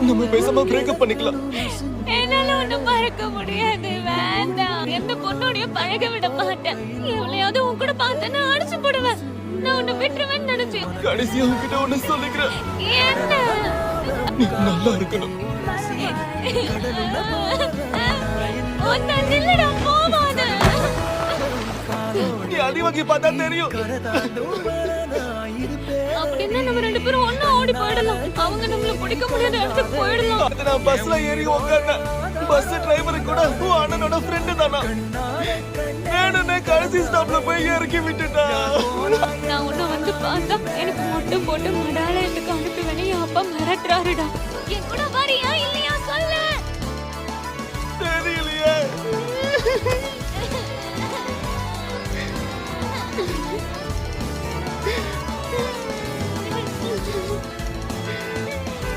நம்ம பேசாம பிரேக்கப் பண்ணிக்கலாம். என்னால ஒண்ணும் மறக்க முடியாது. வேண்டாம். எந்த பொண்ணோடய பழக விட மாட்டேன். எவ்வளையாவது உன் கூட பார்த்தேன்னா அடிச்சு போடுவேன். நான் உன்னை விட்டுருவேன்னு நினைச்சேன். கடைசியா உன்கிட்ட ஒண்ணு சொல்லிக்கிறேன். என்ன? நீ நல்லா இருக்கணும். ஒன்ன நில்லடா போவாத. நீ அடி வாங்கி பார்த்தா தெரியும். அப்படின்னா நம்ம ரெண்டு பேரும் ஒண்ணா ஓடி போயிடலாம். அவங்க நம்மள பிடிக்க முடியாத இடத்துக்கு போயிடலாம். அது நான் பஸ்ல ஏறி உட்கார்ந்தேன். பஸ் டிரைவர் கூட உன் அண்ணனோட ஃப்ரெண்டு தானா? வேணும்னே கடைசி ஸ்டாப்ல போய் இறக்கி விட்டுட்டா. நான் உன்னை வந்து பார்த்தா எனக்கு மொட்டை போட்டு மடாலயத்துக்கு அனுப்பி வேணே அப்பா மிரட்டுறாருடா. என் கூட வரியா இல்ல